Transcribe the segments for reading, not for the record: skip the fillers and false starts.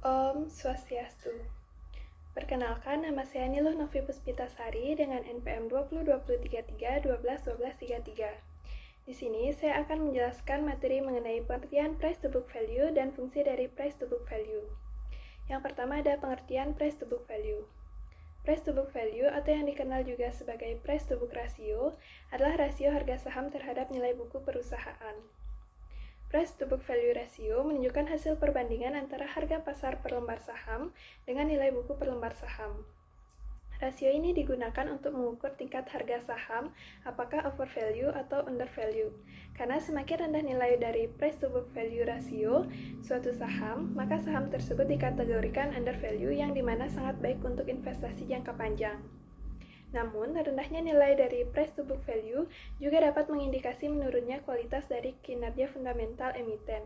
Om Swastiastu. Perkenalkan, nama saya Niluh Novi Puspitasari dengan NPM 202033312133. Di sini saya akan menjelaskan materi mengenai pengertian price to book value dan fungsi dari price to book value. Yang pertama ada pengertian price to book value. Price to book value atau yang dikenal juga sebagai price to book ratio adalah rasio harga saham terhadap nilai buku perusahaan. Price to book value ratio menunjukkan hasil perbandingan antara harga pasar per lembar saham dengan nilai buku per lembar saham. Rasio ini digunakan untuk mengukur tingkat harga saham, apakah overvalue atau undervalue. Karena semakin rendah nilai dari price to book value ratio suatu saham, maka saham tersebut dikategorikan undervalue yang dimana sangat baik untuk investasi jangka panjang. Namun, rendahnya nilai dari price to book value juga dapat mengindikasi menurunnya kualitas dari kinerja fundamental emiten.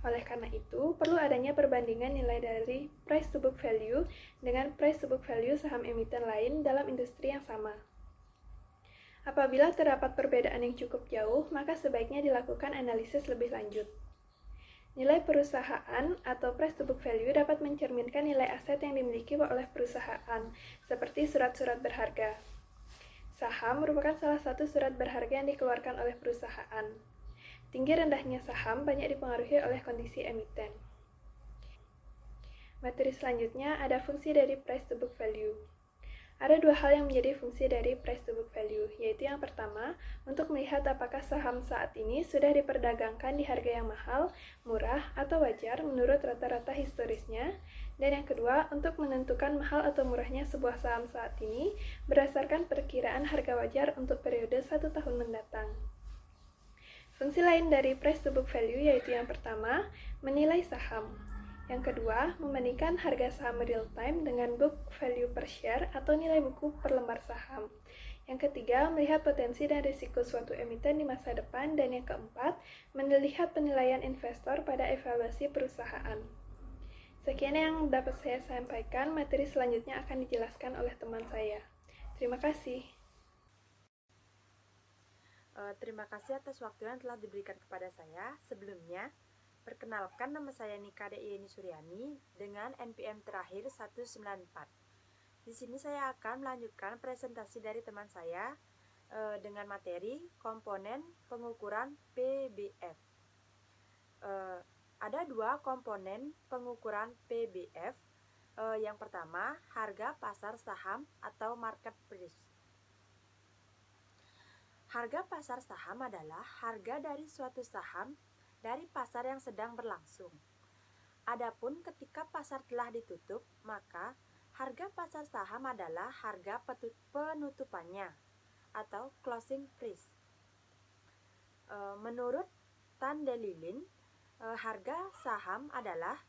Oleh karena itu, perlu adanya perbandingan nilai dari price to book value dengan price to book value saham emiten lain dalam industri yang sama. Apabila terdapat perbedaan yang cukup jauh, maka sebaiknya dilakukan analisis lebih lanjut. Nilai perusahaan atau price to book value dapat mencerminkan nilai aset yang dimiliki oleh perusahaan, seperti surat-surat berharga. Saham merupakan salah satu surat berharga yang dikeluarkan oleh perusahaan. Tinggi rendahnya saham banyak dipengaruhi oleh kondisi emiten. Materi selanjutnya ada fungsi dari price to book value. Ada dua hal yang menjadi fungsi dari price to book value, yaitu yang pertama, untuk melihat apakah saham saat ini sudah diperdagangkan di harga yang mahal, murah, atau wajar menurut rata-rata historisnya, dan yang kedua, untuk menentukan mahal atau murahnya sebuah saham saat ini berdasarkan perkiraan harga wajar untuk periode 1 tahun mendatang. Fungsi lain dari price to book value yaitu yang pertama, menilai saham. Yang kedua, membandingkan harga saham real time dengan book value per share atau nilai buku per lembar saham. Yang ketiga, melihat potensi dan risiko suatu emiten di masa depan. Dan yang keempat, melihat penilaian investor pada evaluasi perusahaan. Sekian yang dapat saya sampaikan, materi selanjutnya akan dijelaskan oleh teman saya. Terima kasih. Terima kasih atas waktu yang telah diberikan kepada saya. Sebelumnya, perkenalkan nama saya Nika Yeni Suryani dengan NPM terakhir 194. Di sini saya akan melanjutkan presentasi dari teman saya dengan materi komponen pengukuran PBF. Ada dua komponen pengukuran PBF. Yang pertama, harga pasar saham atau market price. Harga pasar saham adalah harga dari suatu saham dari pasar yang sedang berlangsung. Adapun ketika pasar telah ditutup, maka harga pasar saham adalah harga penutupannya atau closing price. Menurut Tan Delilin, harga saham adalah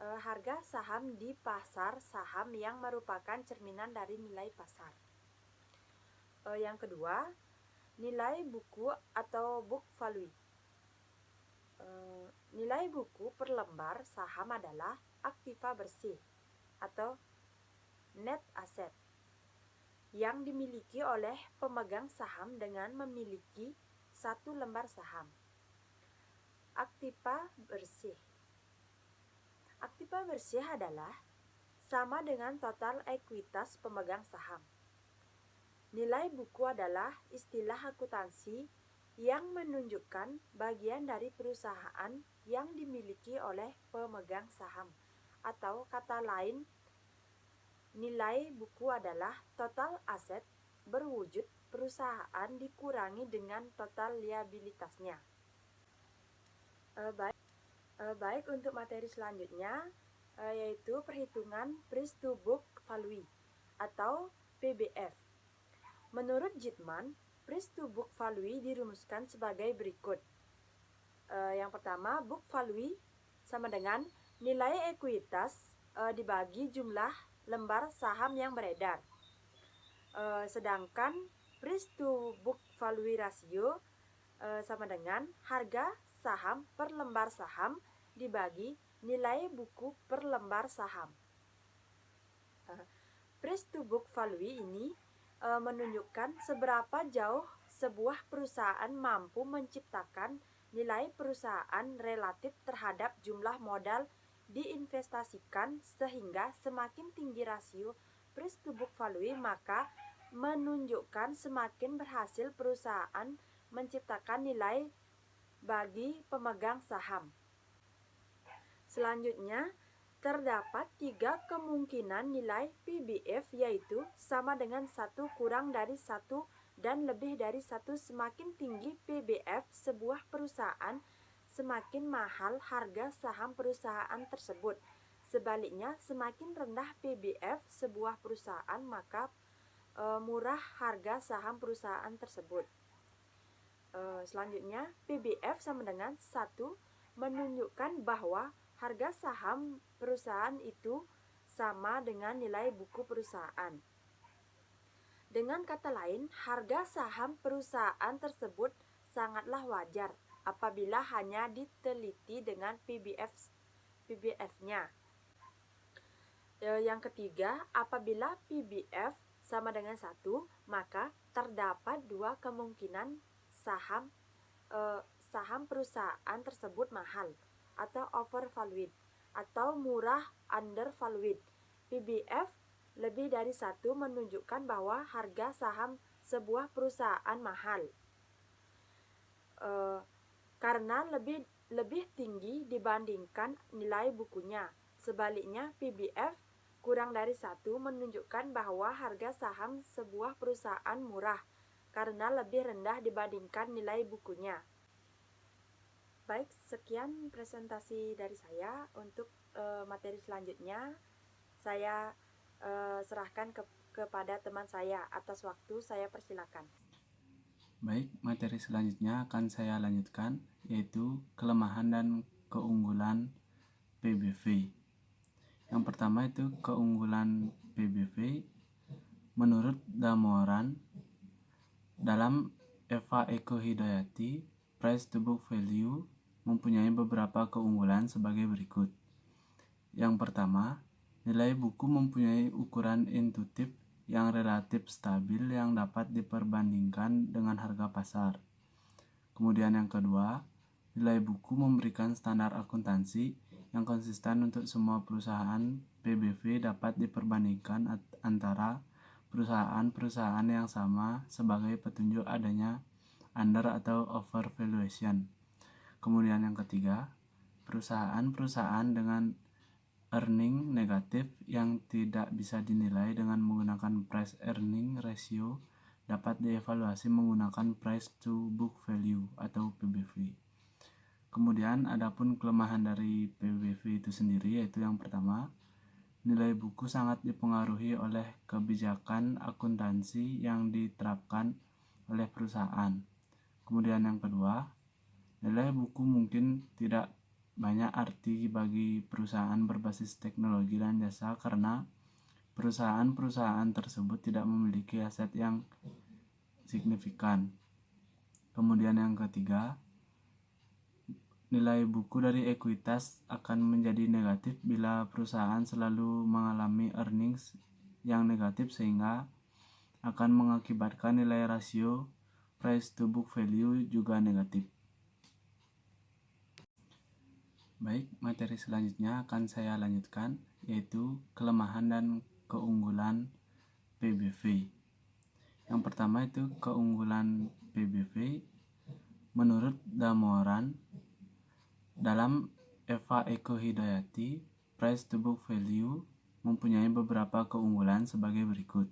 harga saham di pasar saham yang merupakan cerminan dari nilai pasar. Yang kedua, nilai buku atau book value. Nilai buku per lembar saham adalah aktiva bersih atau net asset yang dimiliki oleh pemegang saham dengan memiliki satu lembar saham. Aktiva bersih. Aktiva bersih adalah sama dengan total ekuitas pemegang saham. Nilai buku adalah istilah akuntansi yang menunjukkan bagian dari perusahaan yang dimiliki oleh pemegang saham. Atau kata lain, nilai buku adalah total aset berwujud perusahaan dikurangi dengan total liabilitasnya. Baik untuk materi selanjutnya, yaitu perhitungan price to book value atau PBF. Menurut Jitman, price to book value dirumuskan sebagai berikut. Yang pertama, book value sama dengan nilai ekuitas dibagi jumlah lembar saham yang beredar. Sedangkan price to book value ratio sama dengan harga saham per lembar saham dibagi nilai buku per lembar saham. Price to book value ini menunjukkan seberapa jauh sebuah perusahaan mampu menciptakan nilai perusahaan relatif terhadap jumlah modal diinvestasikan sehingga semakin tinggi rasio price to book value, maka menunjukkan semakin berhasil perusahaan menciptakan nilai bagi pemegang saham. Selanjutnya, terdapat 3 kemungkinan nilai PBF, yaitu sama dengan 1, kurang dari 1, dan lebih dari 1. Semakin tinggi PBF sebuah perusahaan, semakin mahal harga saham perusahaan tersebut. Sebaliknya, semakin rendah PBF sebuah perusahaan, maka murah harga saham perusahaan tersebut. Selanjutnya, PBF sama dengan 1 menunjukkan bahwa harga saham perusahaan itu sama dengan nilai buku perusahaan. Dengan kata lain, harga saham perusahaan tersebut sangatlah wajar apabila hanya diteliti dengan PBF-nya. Yang ketiga, apabila PBF sama dengan 1, maka terdapat 2 kemungkinan saham perusahaan tersebut mahal atau overvalued atau murah undervalued. PBF lebih dari 1 menunjukkan bahwa harga saham sebuah perusahaan mahal karena lebih tinggi dibandingkan nilai bukunya. Sebaliknya, PBF kurang dari 1 menunjukkan bahwa harga saham sebuah perusahaan murah karena lebih rendah dibandingkan nilai bukunya. Baik, sekian presentasi dari saya. Untuk materi selanjutnya, saya serahkan kepada teman saya. Atas waktu, saya persilakan. Baik, materi selanjutnya akan saya lanjutkan, yaitu kelemahan dan keunggulan PBV. Yang pertama itu keunggulan PBV. Menurut Damoran, dalam Eva Eko Hidayati, price to book value mempunyai beberapa keunggulan sebagai berikut. Yang pertama, nilai buku mempunyai ukuran intuitif yang relatif stabil yang dapat diperbandingkan dengan harga pasar. Kemudian yang kedua, nilai buku memberikan standar akuntansi yang konsisten untuk semua perusahaan. PBV dapat diperbandingkan antara perusahaan-perusahaan yang sama sebagai petunjuk adanya under atau overvaluation. Kemudian yang ketiga, perusahaan-perusahaan dengan earning negatif yang tidak bisa dinilai dengan menggunakan price earning ratio dapat dievaluasi menggunakan price to book value atau PBV. Kemudian adapun kelemahan dari PBV itu sendiri, yaitu yang pertama, nilai buku sangat dipengaruhi oleh kebijakan akuntansi yang diterapkan oleh perusahaan. Kemudian yang kedua, nilai buku mungkin tidak banyak arti bagi perusahaan berbasis teknologi dan jasa karena perusahaan-perusahaan tersebut tidak memiliki aset yang signifikan. Kemudian yang ketiga, nilai buku dari ekuitas akan menjadi negatif bila perusahaan selalu mengalami earnings yang negatif sehingga akan mengakibatkan nilai rasio price to book value juga negatif. Baik, materi selanjutnya akan saya lanjutkan, yaitu kelemahan dan keunggulan PBV. Yang pertama itu keunggulan PBV. Menurut Damoran, dalam Eva Eko Hidayati, price to book value mempunyai beberapa keunggulan sebagai berikut.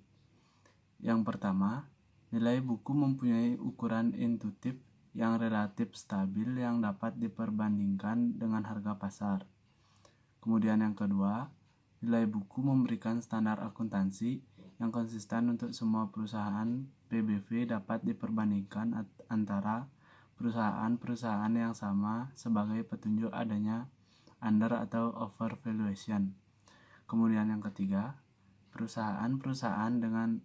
Yang pertama, nilai buku mempunyai ukuran intuitif yang relatif stabil yang dapat diperbandingkan dengan harga pasar. Kemudian yang kedua, nilai buku memberikan standar akuntansi yang konsisten untuk semua perusahaan. PBV dapat diperbandingkan antara perusahaan-perusahaan yang sama sebagai petunjuk adanya under atau overvaluation. Kemudian yang ketiga, perusahaan-perusahaan dengan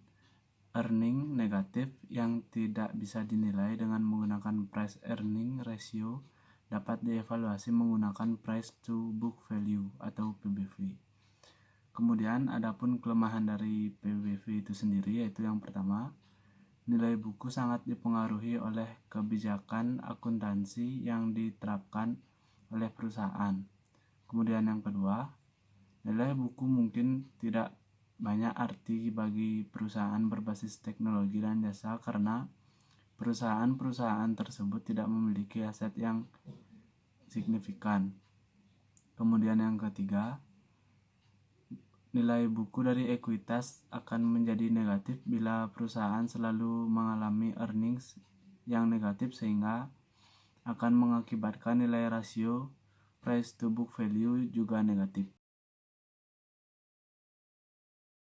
earning negatif yang tidak bisa dinilai dengan menggunakan price earning ratio dapat dievaluasi menggunakan price to book value atau PBV. Kemudian adapun kelemahan dari PBV itu sendiri, yaitu yang pertama, nilai buku sangat dipengaruhi oleh kebijakan akuntansi yang diterapkan oleh perusahaan. Kemudian yang kedua, nilai buku mungkin tidak banyak arti bagi perusahaan berbasis teknologi dan jasa karena perusahaan-perusahaan tersebut tidak memiliki aset yang signifikan. Kemudian yang ketiga, nilai buku dari ekuitas akan menjadi negatif bila perusahaan selalu mengalami earnings yang negatif sehingga akan mengakibatkan nilai rasio price to book value juga negatif.